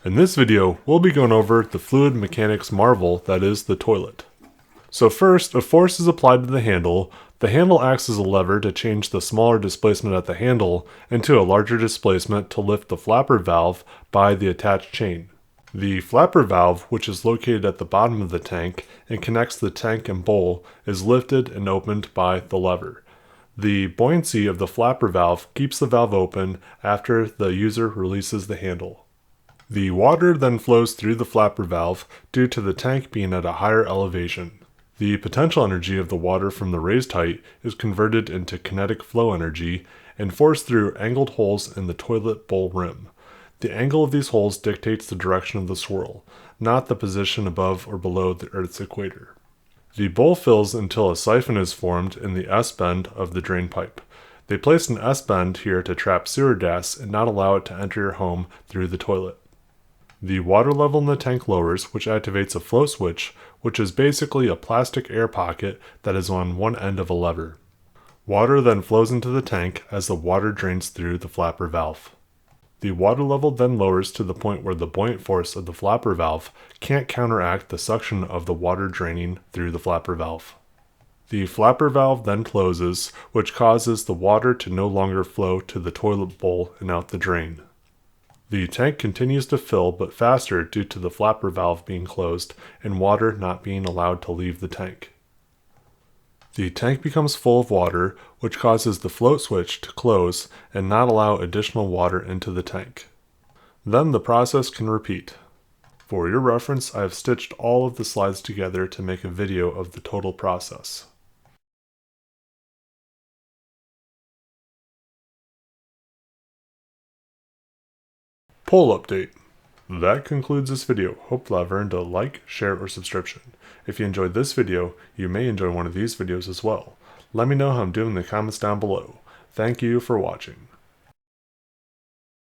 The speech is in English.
In this video, we'll be going over the fluid mechanics marvel that is the toilet. So first, a force is applied to the handle. The handle acts as a lever to change the smaller displacement at the handle into a larger displacement to lift the flapper valve by the attached chain. The flapper valve, which is located at the bottom of the tank and connects the tank and bowl, is lifted and opened by the lever. The buoyancy of the flapper valve keeps the valve open after the user releases the handle. The water then flows through the flapper valve due to the tank being at a higher elevation. The potential energy of the water from the raised height is converted into kinetic flow energy and forced through angled holes in the toilet bowl rim. The angle of these holes dictates the direction of the swirl, not the position above or below the Earth's equator. The bowl fills until a siphon is formed in the S-bend of the drain pipe. They place an S-bend here to trap sewer gas and not allow it to enter your home through the toilet. The water level in the tank lowers, which activates a flow switch, which is basically a plastic air pocket that is on one end of a lever. Water then flows into the tank as the water drains through the flapper valve. The water level then lowers to the point where the buoyant force of the flapper valve can't counteract the suction of the water draining through the flapper valve. The flapper valve then closes, which causes the water to no longer flow to the toilet bowl and out the drain. The tank continues to fill, but faster due to the flapper valve being closed and water not being allowed to leave the tank. The tank becomes full of water, which causes the float switch to close and not allow additional water into the tank. Then the process can repeat. For your reference, I have stitched all of the slides together to make a video of the total process. Poll update. That concludes this video. Hope you'll have earned a like, share, or subscription. If you enjoyed this video, you may enjoy one of these videos as well. Let me know how I'm doing in the comments down below. Thank you for watching.